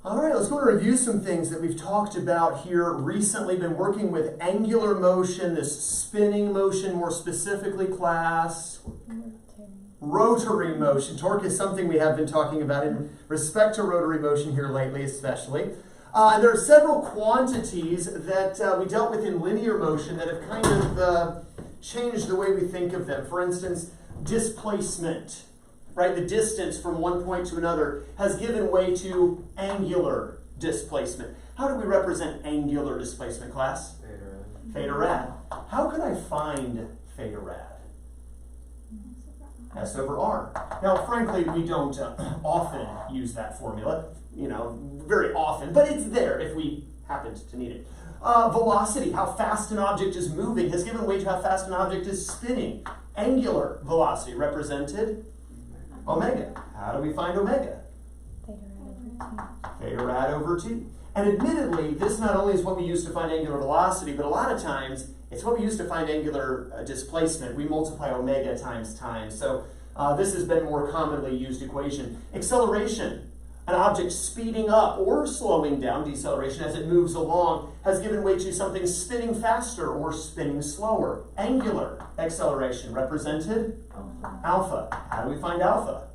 All right, let's go to review some things that we've talked about here recently. Been working with angular motion, this spinning motion, more specifically, class. Rotary motion. Torque is something we have been talking about in respect to rotary motion here lately, especially. And there are several quantities that we dealt with in linear motion that have kind of changed the way we think of them. For instance, displacement. Right, the distance from one point to another has given way to angular displacement. How do we represent angular displacement, class? Theta rad. How can I find theta rad? S over R. Now, frankly, we don't often use that formula, very often, but it's there if we happened to need it. Velocity, how fast an object is moving, has given way to how fast an object is spinning. Angular velocity, represented omega. How do we find omega? Theta rad over t. And admittedly, this not only is what we use to find angular velocity, but a lot of times it's what we use to find angular displacement. We multiply omega times time. So this has been more commonly used equation. Acceleration, an object speeding up or slowing down, deceleration, as it moves along, has given way to something spinning faster or spinning slower. Angular acceleration, represented alpha. How do we find alpha?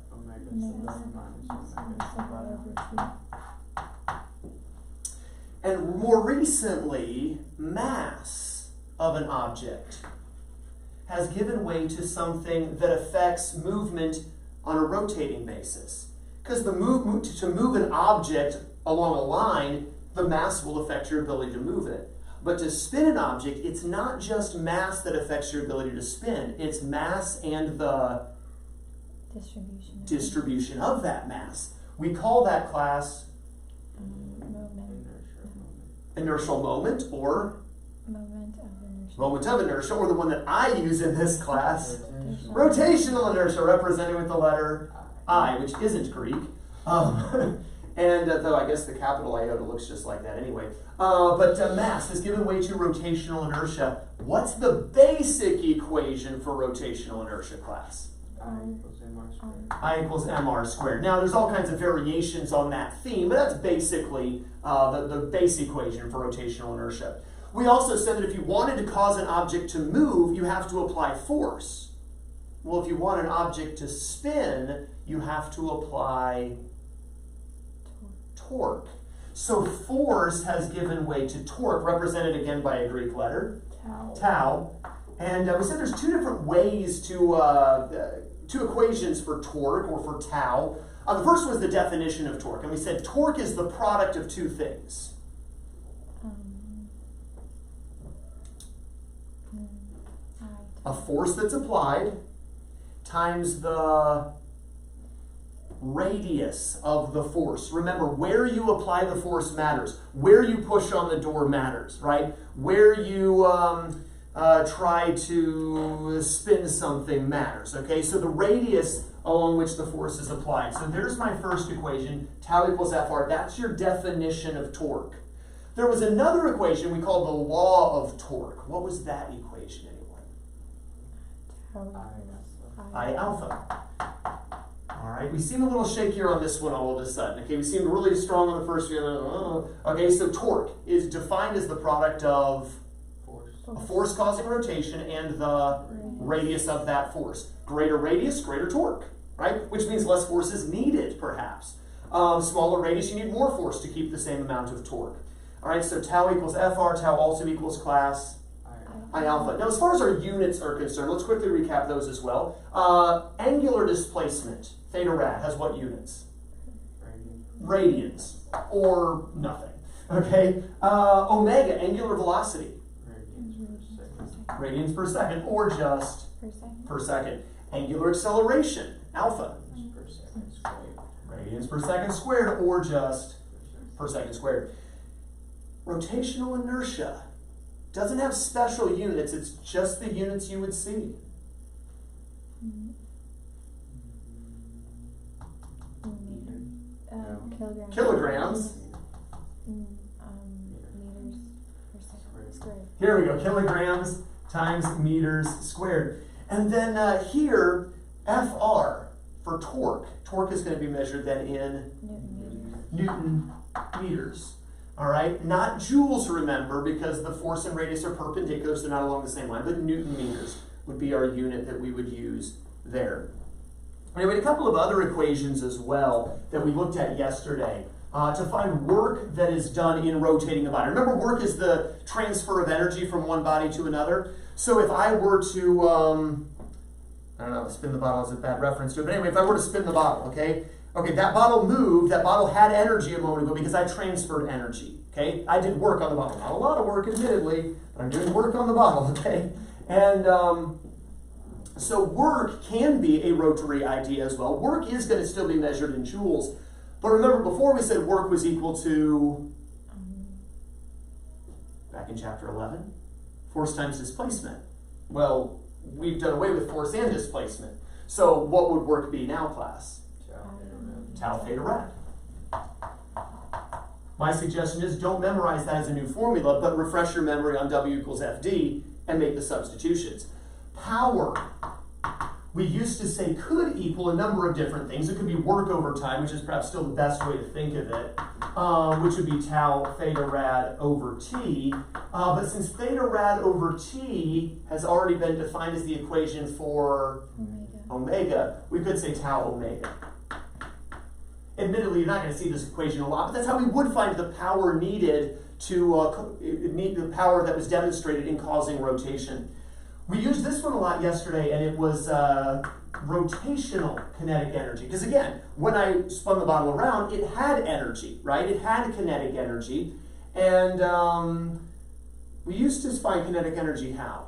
And more recently, mass of an object has given way to something that affects movement on a rotating basis. Because to move an object along a line, the mass will affect your ability to move it. But to spin an object, it's not just mass that affects your ability to spin. It's mass and the distribution of that mass. We call that, class, inertial moment, or moment of inertia, or the one that I use in this class, rotational inertia, represented with the letter I, which isn't Greek. And though I guess the capital iota looks just like that anyway. But mass has given way to rotational inertia. What's the basic equation for rotational inertia, class? I equals mr squared. Now, there's all kinds of variations on that theme, but that's basically the base equation for rotational inertia. We also said that if you wanted to cause an object to move, you have to apply force. Well, if you want an object to spin, you have to apply torque. So force has given way to torque, represented again by a Greek letter, tau. And we said there's two different ways to, two equations for torque or for tau. The first was the definition of torque. And we said torque is the product of two things. A force that's applied times the radius of the force. Remember, where you apply the force matters. Where you push on the door matters, right? Where you try to spin something matters, okay? So the radius along which the force is applied. So there's my first equation, tau equals Fr. That's your definition of torque. There was another equation we called the law of torque. What was that equation, anyone? I alpha. All right, we seem a little shakier on this one all of a sudden. Okay, we seemed really strong on the first one. Okay, so torque is defined as the product of a force causing rotation and the radius of that force. Greater radius, greater torque, right? Which means less force is needed, perhaps. Smaller radius, you need more force to keep the same amount of torque. All right, so tau equals Fr, tau also equals class I alpha. Now, as far as our units are concerned, let's quickly recap those as well. Angular displacement, theta rad, has what units? Radians, or nothing. Okay. Omega, angular velocity. Radians per second, or just per second. Angular acceleration, alpha. Radians per second squared, or just per second squared. Rotational inertia doesn't have special units, it's just the units you would see. Kilograms. Meters per second squared. Here we go, kilograms times meters squared. And then here, Fr for torque. Torque is going to be measured then in Newton meters. All right, not joules, remember, because the force and radius are perpendicular, so they're not along the same line, but Newton meters would be our unit that we would use there. Anyway, a couple of other equations as well that we looked at yesterday to find work that is done in rotating a body. Remember, work is the transfer of energy from one body to another. So if I were to, I don't know, spin the bottle is a bad reference to it, but anyway, if I were to spin the bottle, okay, that bottle moved, that bottle had energy a moment ago because I transferred energy, okay? I did work on the bottle. Not a lot of work, admittedly, but I'm doing work on the bottle, okay? And so work can be a rotary idea as well. Work is going to still be measured in joules. But remember, before we said work was equal to, back in chapter 11, force times displacement. Well, we've done away with force and displacement. So what would work be now, class? Tau theta rad. My suggestion is don't memorize that as a new formula, but refresh your memory on W equals FD and make the substitutions. Power, we used to say could equal a number of different things. It could be work over time, which is perhaps still the best way to think of it, which would be tau theta rad over T. But since theta rad over T has already been defined as the equation for omega, we could say tau omega. Admittedly, you're not going to see this equation a lot, but that's how we would find the power needed to the power that was demonstrated in causing rotation. We used this one a lot yesterday, and it was rotational kinetic energy. Because again, when I spun the bottle around, it had energy, right? It had kinetic energy. And we used to find kinetic energy how?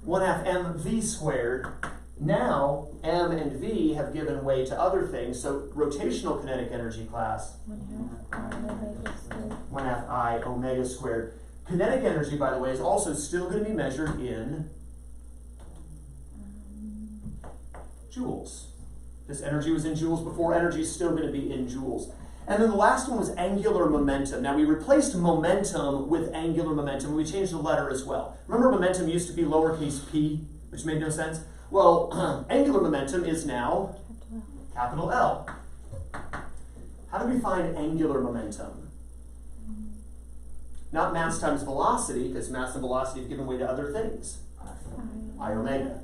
1/2 mv squared. Now, m and v have given way to other things. So rotational kinetic energy, class, 1/2 I omega squared. Kinetic energy, by the way, is also still going to be measured in joules. This energy was in joules before. Energy is still going to be in joules. And then the last one was angular momentum. Now, we replaced momentum with angular momentum. We changed the letter as well. Remember, momentum used to be lowercase p, which made no sense? Well, angular momentum is now capital L. How do we find angular momentum? Not mass times velocity, because mass and velocity have given way to other things. I omega.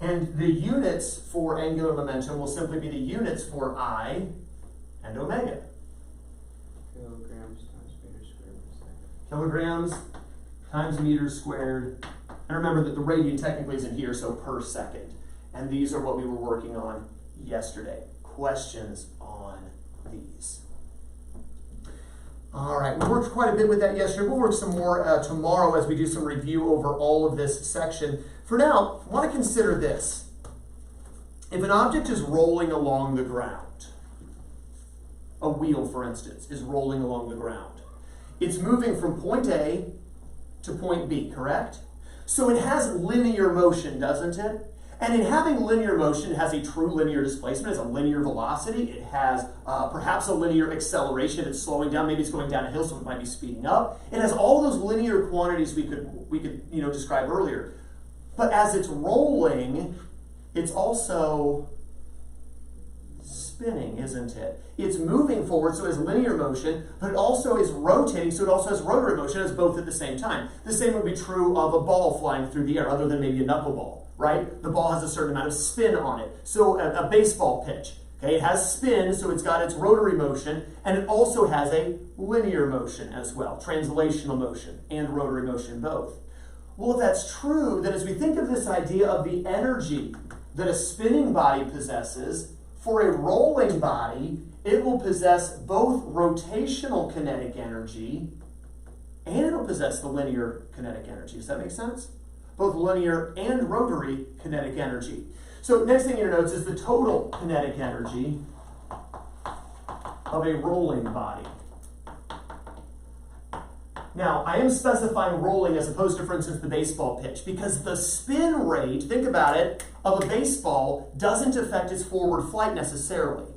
And the units for angular momentum will simply be the units for I and omega. Kilograms times meters squared per second. Kilograms times meters squared. And remember that the radian technically isn't here, so per second. And these are what we were working on yesterday. Questions on these? All right, we worked quite a bit with that yesterday. We'll work some more tomorrow as we do some review over all of this section. For now, I want to consider this. If an object is rolling along the ground, a wheel, for instance, is rolling along the ground, it's moving from point A to point B, correct? So it has linear motion, doesn't it? And in having linear motion, it has a true linear displacement, it has a linear velocity, it has perhaps a linear acceleration. If it's slowing down, maybe it's going down a hill, so it might be speeding up. It has all those linear quantities we could describe earlier. But as it's rolling, it's also spinning, isn't it? It's moving forward, so it has linear motion, but it also is rotating, so it also has rotary motion. It's both at the same time. The same would be true of a ball flying through the air, other than maybe a knuckleball. Right? The ball has a certain amount of spin on it. So a baseball pitch, okay, it has spin, so it's got its rotary motion, and it also has a linear motion as well, translational motion and rotary motion both. Well, if that's true, then as we think of this idea of the energy that a spinning body possesses, for a rolling body, it will possess both rotational kinetic energy and it'll possess the linear kinetic energy. Does that make sense? Both linear and rotary kinetic energy. So next thing you notice is the total kinetic energy of a rolling body. Now, I am specifying rolling as opposed to, for instance, the baseball pitch, because the spin rate, think about it, of a baseball doesn't affect its forward flight necessarily.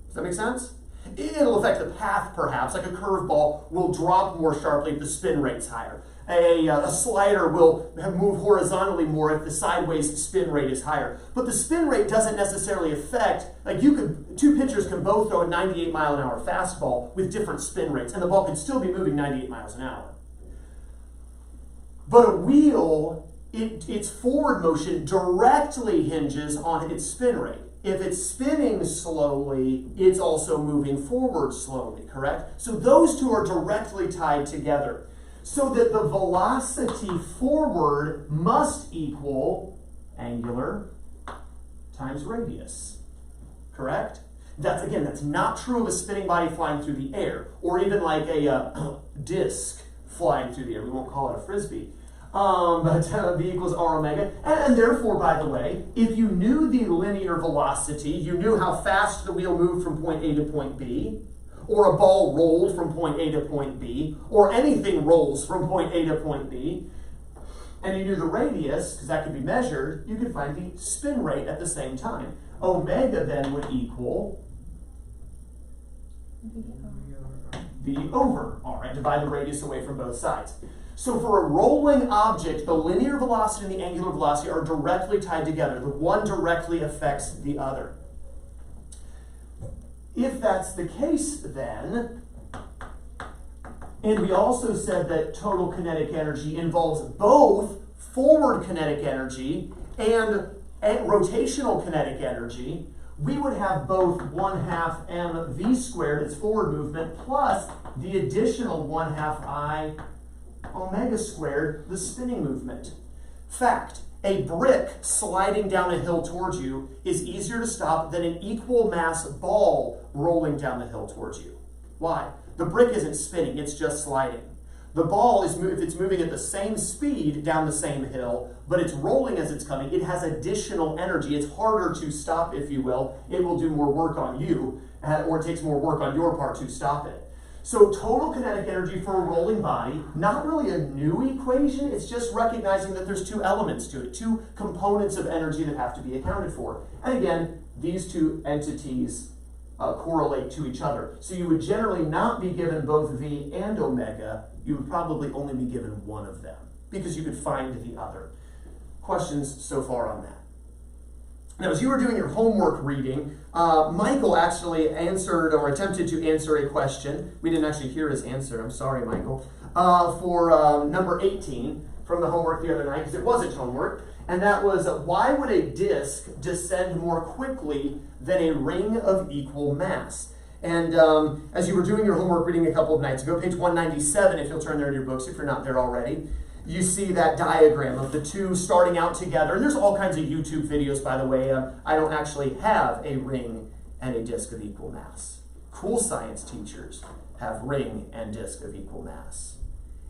Does that make sense? It'll affect the path, perhaps, like a curveball will drop more sharply if the spin rate's higher. A slider will move horizontally more if the sideways spin rate is higher. But the spin rate doesn't necessarily affect, like two pitchers can both throw a 98 mile an hour fastball with different spin rates, and the ball could still be moving 98 miles an hour. But a wheel, its forward motion directly hinges on its spin rate. If it's spinning slowly, it's also moving forward slowly, correct? So those two are directly tied together. So that the velocity forward must equal angular times radius, correct? That's not true of a spinning body flying through the air, or even like a disc flying through the air. We won't call it a frisbee. But V equals R omega. And therefore, by the way, if you knew the linear velocity, you knew how fast the wheel moved from point A to point B, or a ball rolled from point A to point B, or anything rolls from point A to point B, and you knew the radius, because that could be measured, you could find the spin rate at the same time. Omega then would equal V over R, right? Divide the radius away from both sides. So for a rolling object, the linear velocity and the angular velocity are directly tied together. The one directly affects the other. If that's the case then, and we also said that total kinetic energy involves both forward kinetic energy and rotational kinetic energy, we would have both 1/2 mv squared, its forward movement, plus the additional 1/2 I omega squared, the spinning movement. Fact, a brick sliding down a hill towards you is easier to stop than an equal mass ball rolling down the hill towards you. Why? The brick isn't spinning, it's just sliding. The ball, if it's moving at the same speed down the same hill, but it's rolling as it's coming, it has additional energy. It's harder to stop, if you will. It will do more work on you, or it takes more work on your part to stop it. So total kinetic energy for a rolling body, not really a new equation, it's just recognizing that there's two elements to it, two components of energy that have to be accounted for. And again, these two entities correlate to each other. So you would generally not be given both V and omega, you would probably only be given one of them, because you could find the other. Questions so far on that? Now, as you were doing your homework reading, Michael actually answered or attempted to answer a question. We didn't actually hear his answer. I'm sorry, Michael. For number 18 from the homework the other night, because it wasn't homework. And that was, why would a disk descend more quickly than a ring of equal mass? And as you were doing your homework reading a couple of nights ago, page 197, if you'll turn there in your books, if you're not there already, you see that diagram of the two starting out together. And there's all kinds of YouTube videos, by the way. I don't actually have a ring and a disk of equal mass. Cool science teachers have ring and disk of equal mass.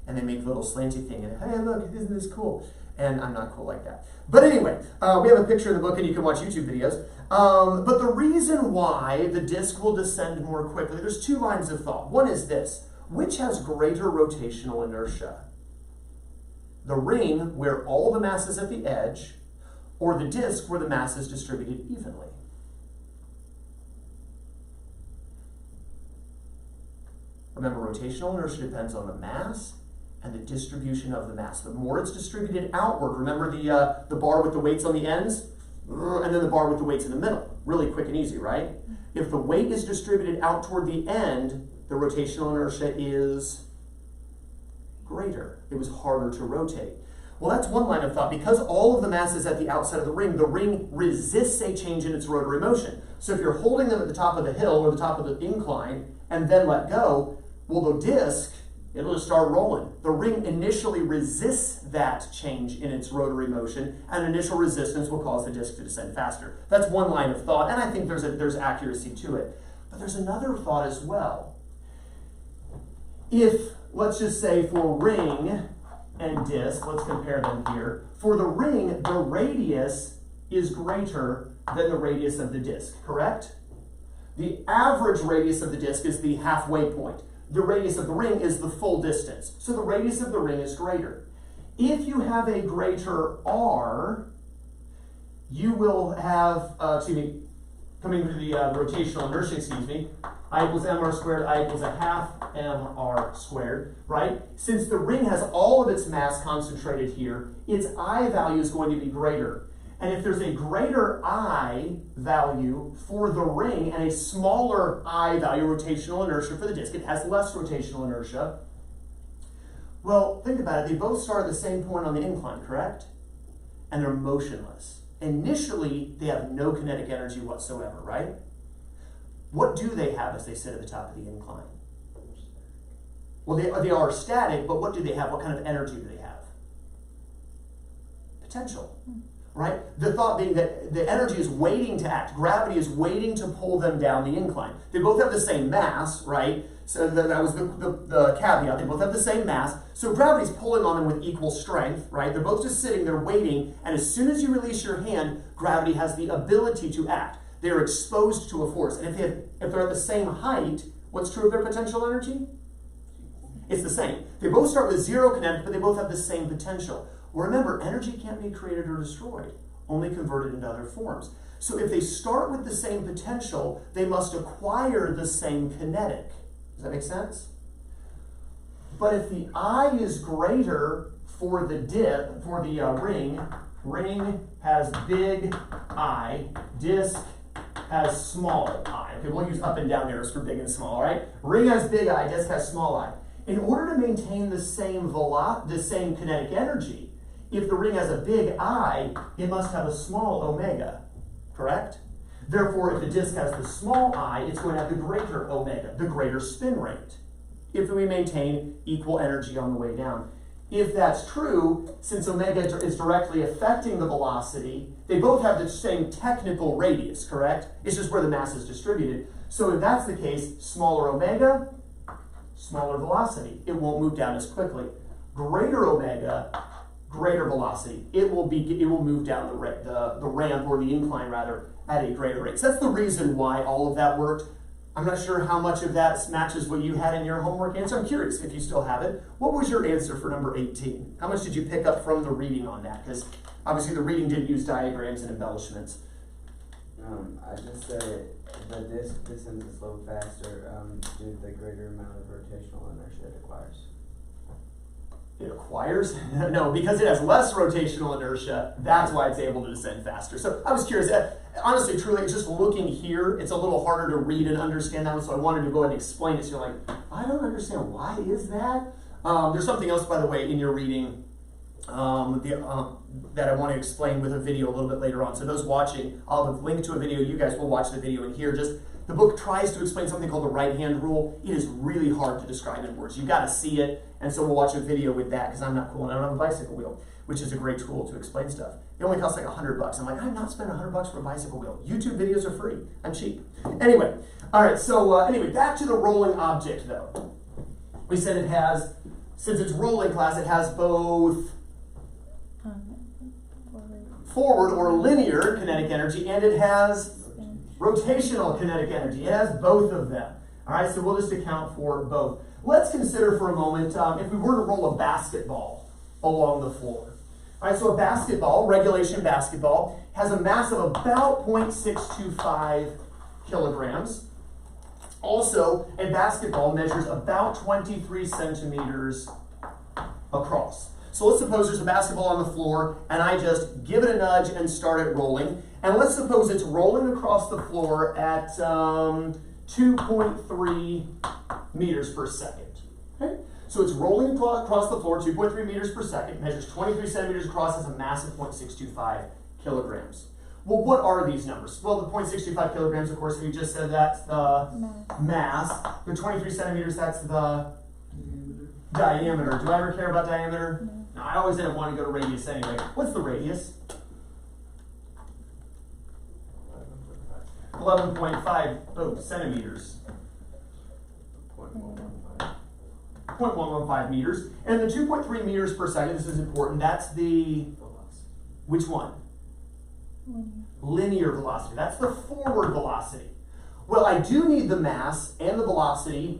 And they make little slanty thing and, hey, look, isn't this cool? And I'm not cool like that. But anyway, we have a picture in the book and you can watch YouTube videos. But the reason why the disk will descend more quickly, there's two lines of thought. One is this: which has greater rotational inertia? The ring, where all the mass is at the edge, or the disk, where the mass is distributed evenly? Remember, rotational inertia depends on the mass and the distribution of the mass. The more it's distributed outward, remember the bar with the weights on the ends, and then the bar with the weights in the middle. Really quick and easy, right? If the weight is distributed out toward the end, the rotational inertia is greater. It was harder to rotate. Well, that's one line of thought. Because all of the mass is at the outside of the ring resists a change in its rotary motion. So if you're holding them at the top of the hill or the top of the incline and then let go, well, the disc, it'll just start rolling. The ring initially resists that change in its rotary motion, and initial resistance will cause the disc to descend faster. That's one line of thought, and I think there's accuracy to it. But there's another thought as well. If, let's just say for ring and disk, let's compare them here. For the ring, the radius is greater than the radius of the disk, correct? The average radius of the disk is the halfway point. The radius of the ring is the full distance. So the radius of the ring is greater. If you have a greater R, you will have, coming to the rotational inertia, I equals mr squared, I equals a half mr squared, right? Since the ring has all of its mass concentrated here, its I value is going to be greater. And if there's a greater I value for the ring and a smaller I value, rotational inertia for the disk, it has less rotational inertia. Well, think about it. They both start at the same point on the incline, correct? And they're motionless. Initially, they have no kinetic energy whatsoever, right? What do they have as they sit at the top of the incline? Well, they are static, but what do they have? What kind of energy do they have? Potential, right? The thought being that the energy is waiting to act. Gravity is waiting to pull them down the incline. They both have the same mass, right? So that was the caveat. They both have the same mass. So gravity's pulling on them with equal strength, right? They're both just sitting there waiting. And as soon as you release your hand, gravity has the ability to act. They're exposed to a force. And if they're at the same height, what's true of their potential energy? It's the same. They both start with zero kinetic, but they both have the same potential. Well, remember, energy can't be created or destroyed, only converted into other forms. So if they start with the same potential, they must acquire the same kinetic. Does that make sense? But if the I is greater for the ring has big I, disk has small I. Okay, we'll use up and down arrows for big and small, all right? Ring has big I, disk has small I. In order to maintain the same kinetic energy, if the ring has a big I, it must have a small omega, correct? Therefore, if the disk has the small I, it's going to have the greater omega, the greater spin rate, if we maintain equal energy on the way down. If that's true, since omega is directly affecting the velocity, they both have the same technical radius, correct? It's just where the mass is distributed. So if that's the case, smaller omega, smaller velocity. It won't move down as quickly. Greater omega, greater velocity. It will move down the ramp or the incline rather at a greater rate. So that's the reason why all of that worked. I'm not sure how much of that matches what you had in your homework answer. I'm curious if you still have it. What was your answer for number 18? How much did you pick up from the reading on that? Because obviously the reading didn't use diagrams and embellishments. I just said the disk descends the slope faster due to the greater amount of rotational inertia it acquires. It acquires? No, because it has less rotational inertia, that's why it's able to descend faster. So I was curious. Honestly, truly, just looking here, it's a little harder to read and understand that one, so I wanted to go ahead and explain it. So you're like, I don't understand. Why is that? There's something else, by the way, in your reading that I want to explain with a video a little bit later on. So those watching, I'll have a link to a video. You guys will watch the video in here. Just the book tries to explain something called the right-hand rule. It is really hard to describe in words. You've got to see it, and so we'll watch a video with that because I'm not cool and I don't have a bicycle wheel, which is a great tool to explain stuff. It only costs like $100. I'm like, I'm not spending $100 for a bicycle wheel. YouTube videos are free. I'm cheap. Anyway, all right. So anyway, back to the rolling object though. We said it has, since it's rolling class, it has both forward or linear kinetic energy, and it has rotational kinetic energy. It has both of them. All right, so we'll just account for both. Let's consider for a moment if we were to roll a basketball along the floor. All right, so a basketball, regulation basketball, has a mass of about 0.625 kilograms. Also, a basketball measures about 23 centimeters across. So let's suppose there's a basketball on the floor and I just give it a nudge and start it rolling. And let's suppose it's rolling across the floor at 2.3 meters per second. Okay? So it's rolling across the floor, 2.3 meters per second, measures 23 centimeters across, has a mass of 0.625 kilograms. Well, what are these numbers? Well, the 0.625 kilograms, of course, we just said that's the mass. The 23 centimeters, that's the diameter. Do I ever care about diameter? No, I always end up wanting to go to radius anyway. What's the radius? 11.5 centimeters. 0.115 meters. And the 2.3 meters per second, this is important, that's the, which one? Linear velocity. That's the forward velocity. Well, I do need the mass and the velocity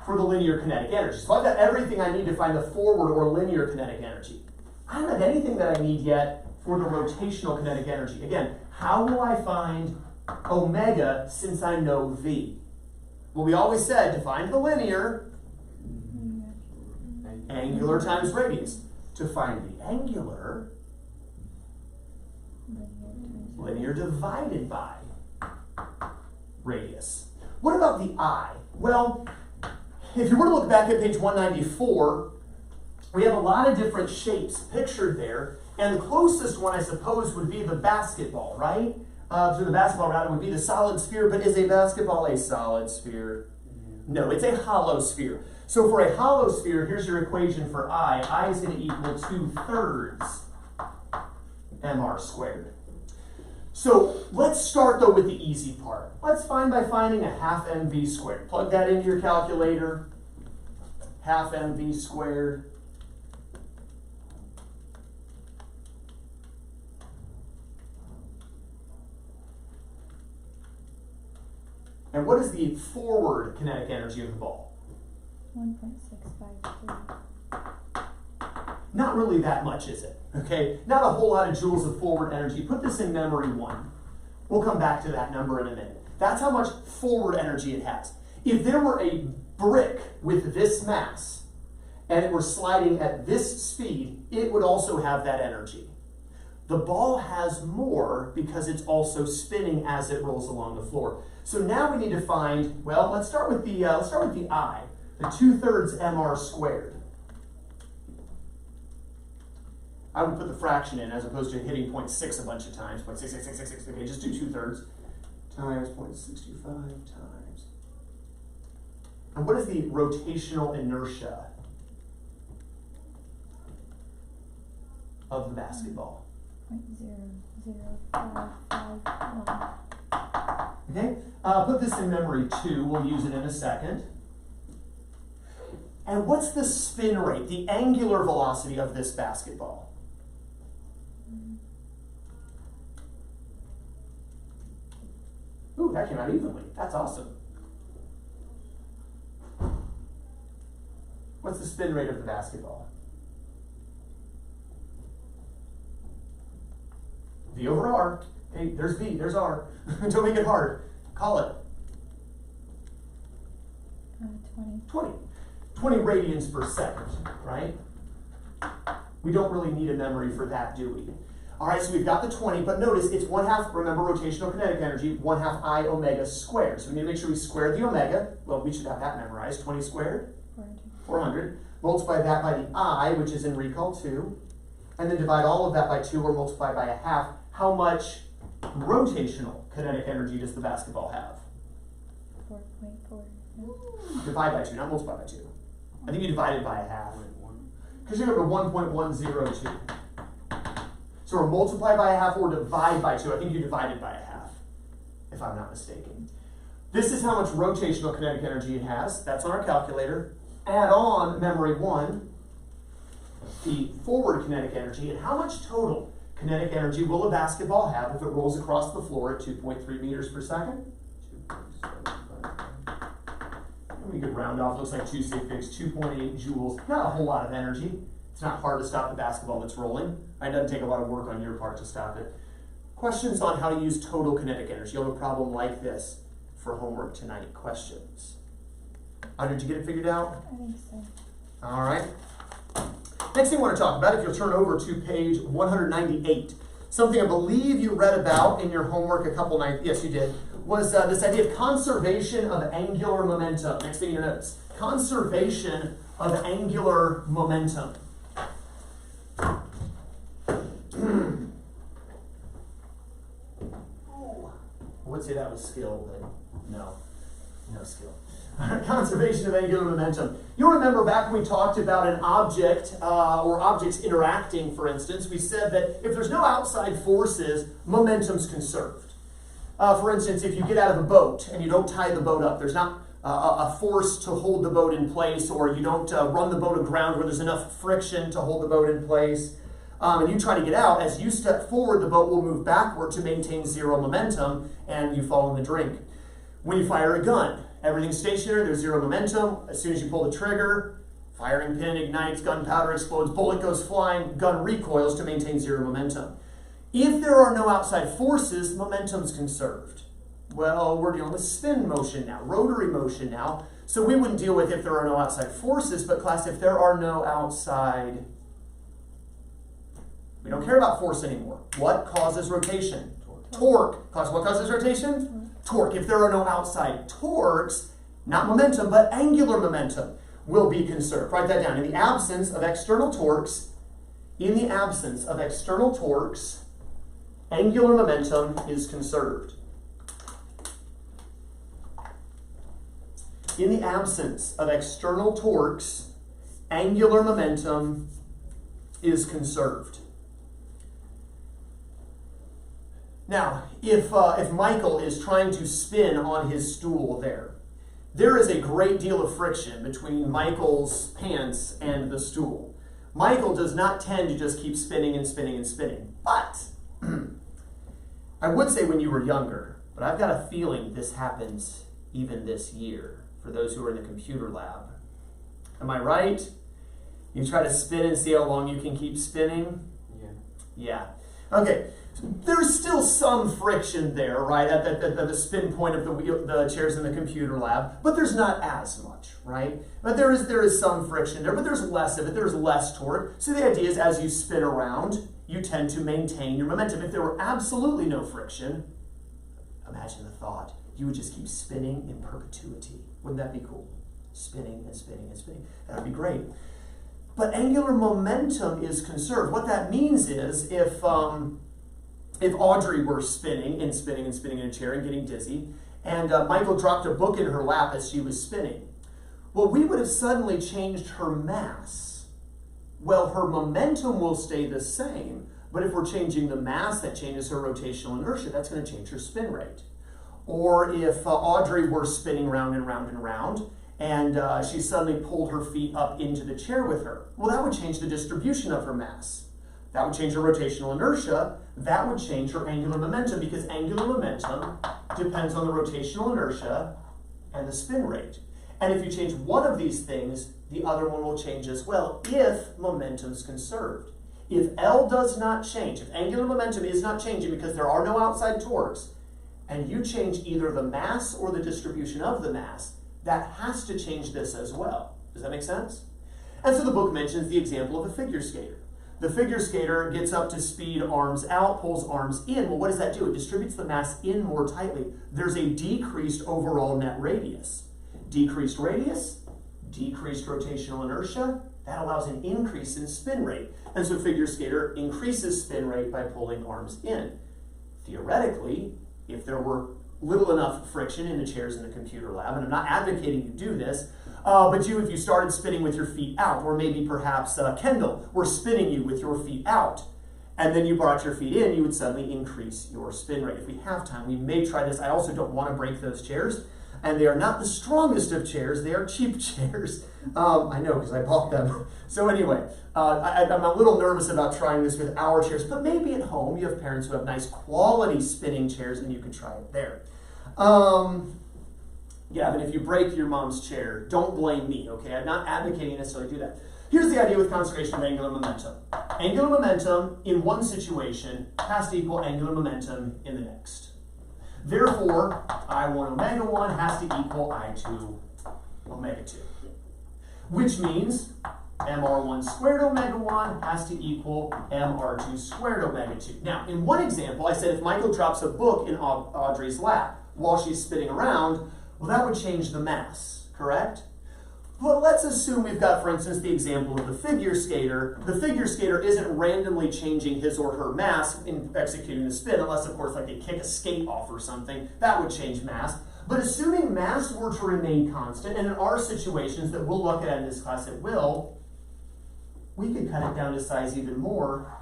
for the linear kinetic energy. So I've got everything I need to find the forward or linear kinetic energy. I don't have anything that I need yet for the rotational kinetic energy. Again, how will I find omega since I know V? Well, we always said to find the linear, angular times radius. To find the angular, linear divided by radius. What about the I? Well, if you were to look back at page 194, we have a lot of different shapes pictured there, and the closest one, I suppose, would be the basketball, right? So the basketball rather would be the solid sphere, but is a basketball a solid sphere? No, it's a hollow sphere. So for a hollow sphere, here's your equation for I. I is going to equal 2/3 mr squared. So let's start though with the easy part. Let's find by finding a half mv squared. Plug that into your calculator. Half mv squared. And what is the forward kinetic energy of the ball? 1.653. Not really that much, is it? Okay, not a whole lot of joules of forward energy. Put this in memory 1. We'll come back to that number in a minute. That's how much forward energy it has. If there were a brick with this mass, and it were sliding at this speed, it would also have that energy. The ball has more because it's also spinning as it rolls along the floor. So now we need to find, well, let's start with the I, the 2/3 mr squared. I would put the fraction in as opposed to hitting 0.6 a bunch of times. 0.66666. Okay, just do 2/3 times 0.625 times. And what is the rotational inertia of the basketball? 0.00551. Okay, put this in memory 2. We'll use it in a second. And what's the spin rate, the angular velocity of this basketball? Ooh, that came out evenly. That's awesome. What's the spin rate of the basketball? V over R. Okay, there's V, there's R. Don't make it hard. Call it. 20. 20 radians per second, right? We don't really need a memory for that, do we? All right, so we've got the 20, but notice it's 1/2, remember rotational kinetic energy, 1/2 I omega squared. So we need to make sure we square the omega. Well, we should have that memorized. 20 squared? 400. Multiply that by the I, which is in recall 2. And then divide all of that by 2 or multiply by 1/2. How much rotational kinetic energy does the basketball have? 4.4. Divide by 2, not multiply by 2. I think you divided by 1/2. Because you're going to 1.102. So we're multiply by 1/2 or divide by 2. I think you divided by 1/2, if I'm not mistaken. This is how much rotational kinetic energy it has. That's on our calculator. Add on memory 1, the forward kinetic energy, and how much total kinetic energy will a basketball have if it rolls across the floor at 2.3 meters per second? We could round off, looks like 2 sig figs, 2.8 joules. Not a whole lot of energy. It's not hard to stop the basketball that's rolling. It doesn't take a lot of work on your part to stop it. Questions on how to use total kinetic energy. You'll have a problem like this for homework tonight. Questions? Did you get it figured out? I think so. All right. Next thing I want to talk about, if you'll turn over to page 198, something I believe you read about in your homework a couple nights, yes you did, was this idea of conservation of angular momentum. Next thing you notice, conservation of angular momentum. I would say that was skill, but no skill. Conservation of angular momentum. You'll remember back when we talked about an object or objects interacting, for instance, we said that if there's no outside forces, momentum's conserved. For instance, if you get out of a boat and you don't tie the boat up, there's not a force to hold the boat in place, or you don't run the boat aground where there's enough friction to hold the boat in place, and you try to get out, as you step forward, the boat will move backward to maintain zero momentum, and you fall in the drink. When you fire a gun, everything's stationary, there's zero momentum. As soon as you pull the trigger, firing pin ignites, gunpowder explodes, bullet goes flying, gun recoils to maintain zero momentum. If there are no outside forces, momentum's conserved. Well, we're dealing with spin motion now, rotary motion now. So we wouldn't deal with if there are no outside forces, but class, if there are no outside, we don't care about force anymore. What causes rotation? Torque. Class, what causes rotation? Torque. If there are no outside torques, not momentum, but angular momentum will be conserved. Write that down. In the absence of external torques, angular momentum is conserved. In the absence of external torques, angular momentum is conserved. Now, if Michael is trying to spin on his stool there is a great deal of friction between Michael's pants and the stool. Michael does not tend to just keep spinning and spinning and spinning. But, I would say when you were younger, but I've got a feeling this happens even this year for those who are in the computer lab. Am I right? You try to spin and see how long you can keep spinning? Yeah. Okay. There's still some friction there, right, at the spin point of the chairs in the computer lab, but there's not as much, right? But there is some friction there, but there's less of it. There's less torque. So the idea is as you spin around, you tend to maintain your momentum. If there were absolutely no friction, imagine the thought, you would just keep spinning in perpetuity. Wouldn't that be cool? Spinning and spinning and spinning. That would be great. But angular momentum is conserved. What that means is if Audrey were spinning and spinning and spinning in a chair and getting dizzy, and Michael dropped a book in her lap as she was spinning, well, we would have suddenly changed her mass. Well, her momentum will stay the same, but if we're changing the mass, that changes her rotational inertia. That's going to change her spin rate. Or if Audrey were spinning round and round and round, and she suddenly pulled her feet up into the chair with her, well, that would change the distribution of her mass. That would change her rotational inertia. That would change her angular momentum, because angular momentum depends on the rotational inertia and the spin rate. And if you change one of these things, the other one will change as well if momentum is conserved. If L does not change, if angular momentum is not changing because there are no outside torques, and you change either the mass or the distribution of the mass, that has to change this as well. Does that make sense? And so the book mentions the example of a figure skater. The figure skater gets up to speed, arms out, pulls arms in. Well, what does that do? It distributes the mass in more tightly. There's a decreased overall net radius. Decreased radius, decreased rotational inertia, that allows an increase in spin rate. And so figure skater increases spin rate by pulling arms in. Theoretically, if there were little enough friction in the chairs in the computer lab, and I'm not advocating you do this, but if you started spinning with your feet out, or maybe perhaps Kendall were spinning you with your feet out, and then you brought your feet in, you would suddenly increase your spin rate. If we have time, we may try this. I also don't want to break those chairs, and they are not the strongest of chairs. They are cheap chairs. I know, because I bought them. So anyway, I'm a little nervous about trying this with our chairs, but maybe at home you have parents who have nice quality spinning chairs, and you can try it there. Yeah, but if you break your mom's chair, don't blame me, okay? I'm not advocating necessarily do that. Here's the idea with conservation of angular momentum. Angular momentum in one situation has to equal angular momentum in the next. Therefore, I1 omega 1 has to equal I2 omega 2. Which means mr1 squared omega 1 has to equal mr2 squared omega 2. Now, in one example, I said if Michael drops a book in Audrey's lap while she's spinning around, well, that would change the mass, correct? But let's assume we've got, for instance, the example of the figure skater. The figure skater isn't randomly changing his or her mass in executing the spin, unless, of course, like they kick a skate off or something. That would change mass. But assuming mass were to remain constant, and in our situations that we'll look at in this class it will, we could cut it down to size even more.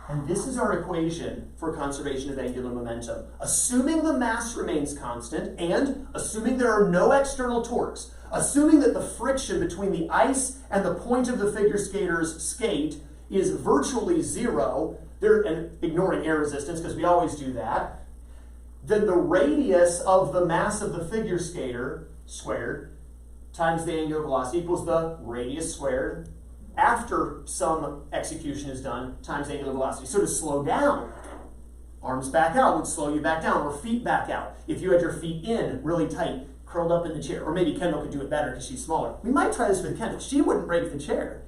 And this is our equation for conservation of angular momentum. Assuming the mass remains constant, and assuming there are no external torques, assuming that the friction between the ice and the point of the figure skater's skate is virtually zero, and ignoring air resistance, because we always do that, then the radius of the mass of the figure skater squared times the angular velocity equals the radius squared after some execution is done times angular velocity. So to slow down, Arms back out would slow you back down, or feet back out. If you had your feet in really tight, curled up in the chair, or maybe Kendall could do it better because she's smaller. We might try this with Kendall. She wouldn't break the chair.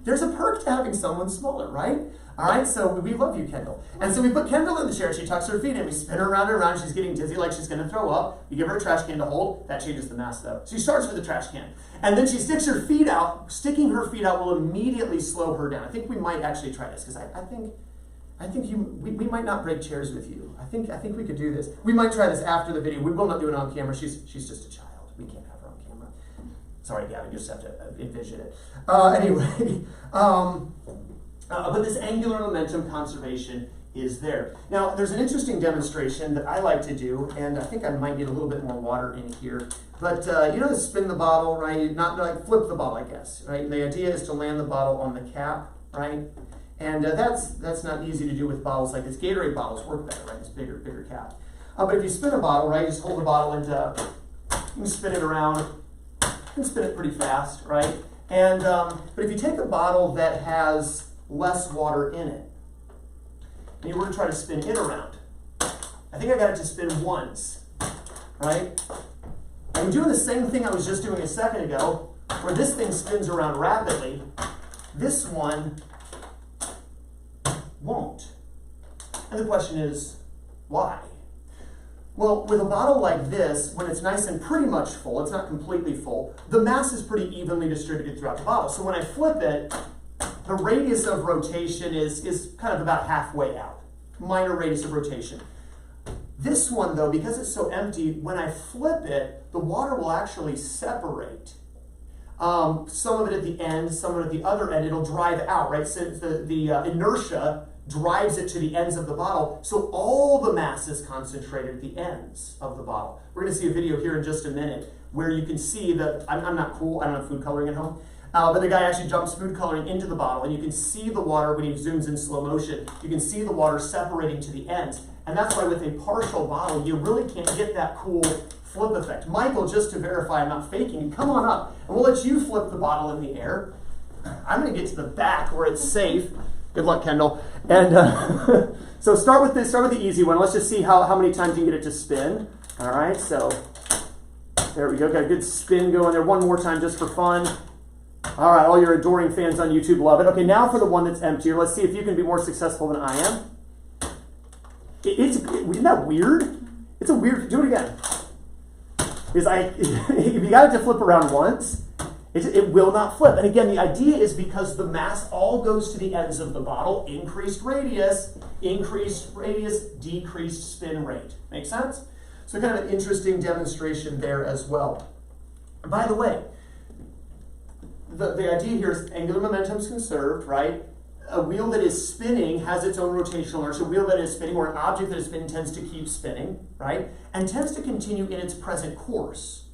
There's a perk to having someone smaller, right? All right, so we love you, Kendall. And so we put Kendall in the chair. She tucks her feet in. We spin her around and around. She's getting dizzy like she's going to throw up. You give her a trash can to hold. That changes the mass, though. She starts with a trash can. And then she sticks her feet out. Sticking her feet out will immediately slow her down. I think we might actually try this because I think we might not break chairs with you. I think we could do this. We might try this after the video. We will not do it on camera. She's just a child. We can't have her on camera. Sorry, Gavin, you just have to envision it. Anyway, but this angular momentum conservation is there. Now, there's an interesting demonstration that I like to do, and I think I might need a little bit more water in here. But you know, spin the bottle, right? Not like flip the bottle, I guess, right? The idea is to land the bottle on the cap, right? And that's not easy to do with bottles like this. Gatorade bottles work better, right? This bigger cap. But if you spin a bottle, right, you just hold the bottle and you can spin it around. You can spin it pretty fast, right? And but if you take a bottle that has less water in it, and you were to try to spin it around, I think I got it to spin once, right? I'm doing the same thing I was just doing a second ago, where this thing spins around rapidly. This one won't. And the question is, why? Well, with a bottle like this, when it's nice and pretty much full, it's not completely full, the mass is pretty evenly distributed throughout the bottle. So when I flip it, the radius of rotation is kind of about halfway out. Minor radius of rotation. This one, though, because it's so empty, when I flip it, the water will actually separate. Some of it at the end, some of it at the other end, it'll drive out, right? Since the inertia drives it to the ends of the bottle, so all the mass is concentrated at the ends of the bottle. We're going to see a video here in just a minute where you can see that, I'm not cool, I don't have food coloring at home, but the guy actually jumps food coloring into the bottle, and you can see the water when he zooms in slow motion. You can see the water separating to the ends, and that's why with a partial bottle, you really can't get that cool flip effect. Michael, just to verify I'm not faking, come on up, and we'll let you flip the bottle in the air. I'm going to get to the back where it's safe. Good luck, Kendall. And so start with the easy one. Let's just see how many times you can get it to spin. All right, so there we go. Got a good spin going there. One more time just for fun. All right, all your adoring fans on YouTube love it. Okay, now for the one that's emptier. Let's see if you can be more successful than I am. Isn't that weird? It's a weird, do it again. If you got it to flip around once, it will not flip. And again, the idea is because the mass all goes to the ends of the bottle, increased radius, decreased spin rate. Make sense? So kind of an interesting demonstration there as well. By the way, the idea here is angular momentum is conserved, right? A wheel that is spinning has its own rotational inertia. A wheel that is spinning, or an object that is spinning, tends to keep spinning, right? And tends to continue in its present course.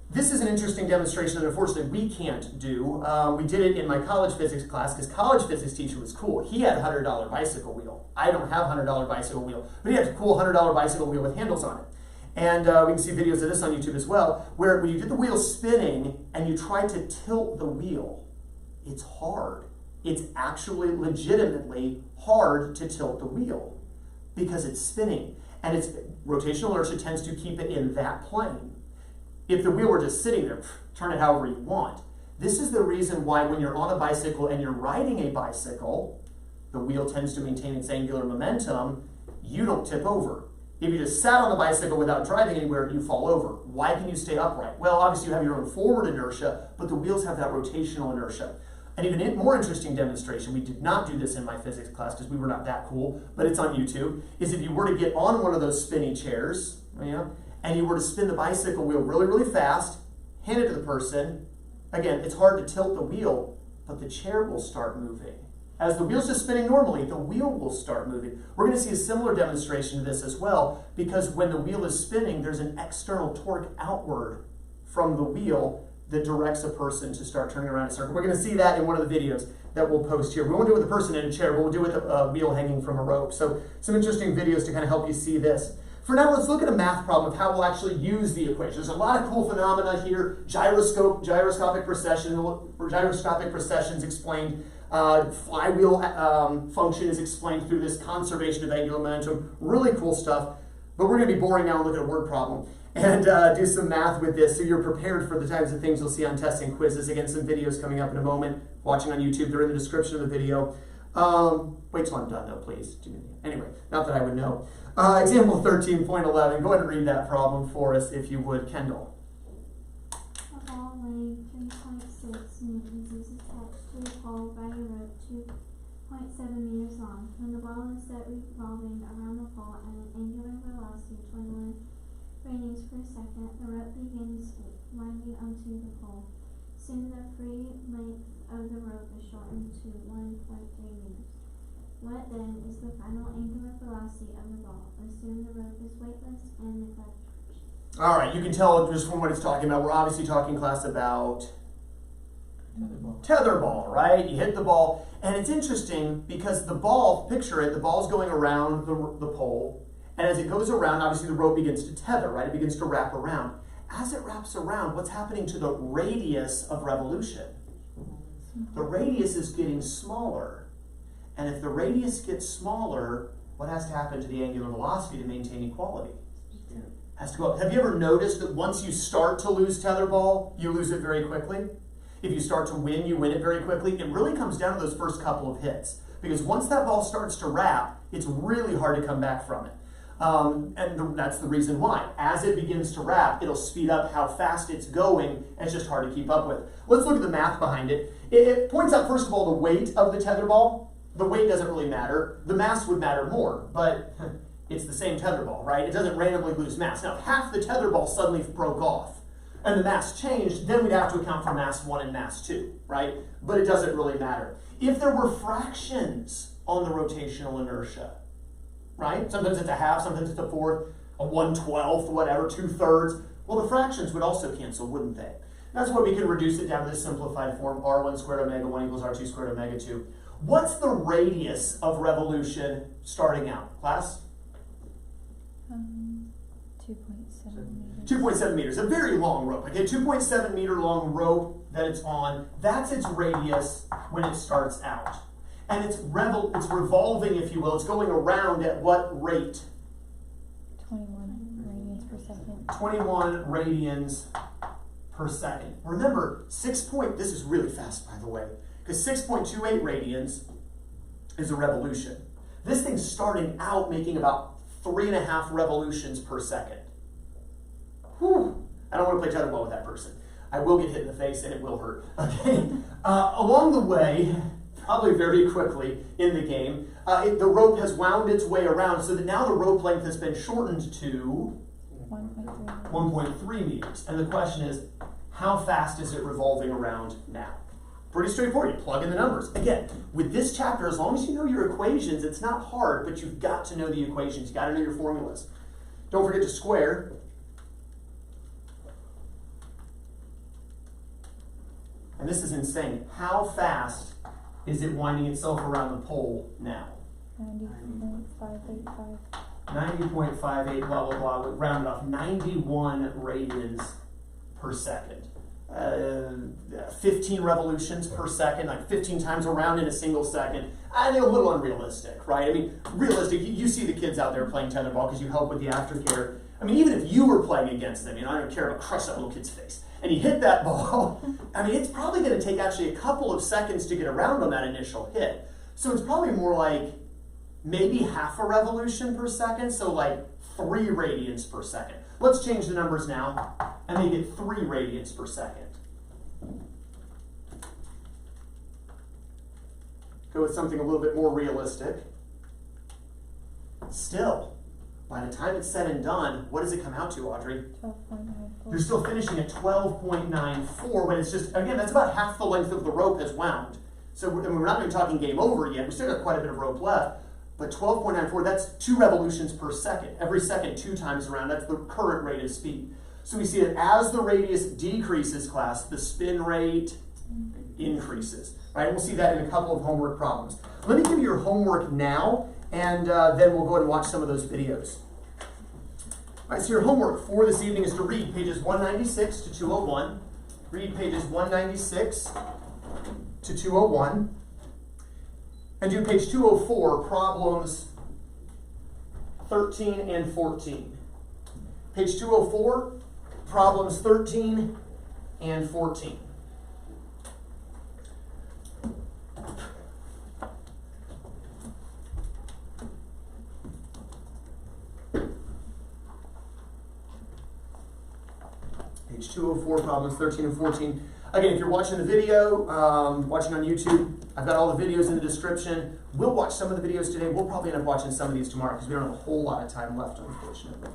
This is an interesting demonstration that unfortunately we can't do. We did it in my college physics class because college physics teacher was cool. He had a $100 bicycle wheel. I don't have a $100 bicycle wheel, but he had a cool $100 bicycle wheel with handles on it. And we can see videos of this on YouTube as well, where when you get the wheel spinning and you try to tilt the wheel, it's hard. It's actually legitimately hard to tilt the wheel because it's spinning. And its rotational inertia tends to keep it in that plane. If the wheel were just sitting there, turn it however you want. This is the reason why when you're on a bicycle and you're riding a bicycle, the wheel tends to maintain its angular momentum, you don't tip over. If you just sat on the bicycle without driving anywhere, you fall over. Why can you stay upright? Well, obviously you have your own forward inertia, but the wheels have that rotational inertia. An even more interesting demonstration, we did not do this in my physics class because we were not that cool, but it's on YouTube, is if you were to get on one of those spinny chairs, and you were to spin the bicycle wheel really, really fast, hand it to the person, again, it's hard to tilt the wheel, but the chair will start moving. As the wheel's just spinning normally, the wheel will start moving. We're going to see a similar demonstration of this as well, because when the wheel is spinning, there's an external torque outward from the wheel that directs a person to start turning around in a circle. We're going to see that in one of the videos that we'll post here. We won't do it with a person in a chair, but we'll do it with a wheel hanging from a rope. So some interesting videos to kind of help you see this. For now, let's look at a math problem of how we'll actually use the equation. There's a lot of cool phenomena here. Gyroscopic precessions explained Flywheel function is explained through this, conservation of angular momentum. Really cool stuff. But we're going to be boring now and look at a word problem and do some math with this so you're prepared for the types of things you'll see on tests and quizzes. Again, some videos coming up in a moment. Watching on YouTube, they're in the description of the video. Wait till I'm done though, please. Anyway, not that I would know. Example 13.11. Go ahead and read that problem for us if you would, Kendall. A ball weighing 3.6 meters is attached to a pole by a rope 2.7 meters long. When the ball is set revolving around the pole at an angular velocity of 21 radians per second, the rope begins winding onto the pole. Soon the free length of the rope is shortened to 1.3 meters. What then is the final angular velocity of the ball? Assume the rope is weightless and neglect friction. All right, you can tell just from what it's talking about. We're obviously talking, class, about tether ball, right? You hit the ball, and it's interesting because the ball, picture it, the ball's going around the pole, and as it goes around, obviously the rope begins to tether, right? It begins to wrap around. As it wraps around, what's happening to the radius of revolution? The radius is getting smaller. And if the radius gets smaller, what has to happen to the angular velocity to maintain equality? Has to go up. Have you ever noticed that once you start to lose tetherball, you lose it very quickly? If you start to win, you win it very quickly. It really comes down to those first couple of hits. Because once that ball starts to wrap, it's really hard to come back from it. That's the reason why. As it begins to wrap, it'll speed up how fast it's going, and it's just hard to keep up with. Let's look at the math behind it. It points out, first of all, the weight of the tether ball. The weight doesn't really matter. The mass would matter more, but it's the same tether ball, right? It doesn't randomly lose mass. Now, if half the tether ball suddenly broke off and the mass changed, then we'd have to account for mass 1 and mass 2, right? But it doesn't really matter. If there were fractions on the rotational inertia, right? Sometimes it's a half, sometimes it's a fourth, a 1/12, whatever, 2/3. Well, the fractions would also cancel, wouldn't they? That's why we can reduce it down to this simplified form, r1 squared omega 1 equals r2 squared omega 2. What's the radius of revolution starting out, class? 2.7 meters. 2.7 meters, a very long rope. Okay, 2.7 meter long rope that it's on, that's its radius when it starts out. And it's revolving, if you will. It's going around at what rate? 21 radians per second. 21 radians per second. Remember, this is really fast, by the way, because 6.28 radians is a revolution. This thing's starting out making about 3.5 revolutions per second. Whew. I don't want to play tetherball with that person. I will get hit in the face and it will hurt. Okay. Along the way, probably very quickly in the game, the rope has wound its way around so that now the rope length has been shortened to 1.3 meters. And the question is, how fast is it revolving around now? Pretty straightforward. You plug in the numbers. Again, with this chapter, as long as you know your equations, it's not hard, but you've got to know the equations. You've got to know your formulas. Don't forget to square. And this is insane. How fast is it winding itself around the pole now? 90.585. 90.58, blah, blah, blah. We round it off. 91 radians per second. 15 revolutions per second, like 15 times around in a single second. I think a little unrealistic, right? I mean, realistic, you see the kids out there playing tetherball because you help with the aftercare. I mean, even if you were playing against them, I don't care to crush that little kid's face, and you hit that ball, I mean, it's probably going to take actually a couple of seconds to get around on that initial hit. So it's probably more like maybe half a revolution per second, so like 3 radians per second. Let's change the numbers now and make it 3 radians per second. Go with something a little bit more realistic. Still, by the time it's said and done, what does it come out to, Audrey? 12.94. You're still finishing at 12.94, but it's just, again, that's about half the length of the rope has wound. So we're not even talking game over yet. We still got quite a bit of rope left. But 12.94, that's 2 revolutions per second. Every second, 2 times around. That's the current rate of speed. So we see that as the radius decreases, class, the spin rate increases. Right? And we'll see that in a couple of homework problems. Let me give you your homework now, and then we'll go ahead and watch some of those videos. All right, so your homework for this evening is to read pages 196 to 201. Read pages 196 to 201. And do page 204, problems 13 and 14. Page 204, problems 13 and 14. Page 204, problems 13 and 14. Again, if you're watching the video, watching on YouTube, I've got all the videos in the description. We'll watch some of the videos today. We'll probably end up watching some of these tomorrow because we don't have a whole lot of time left, unfortunately.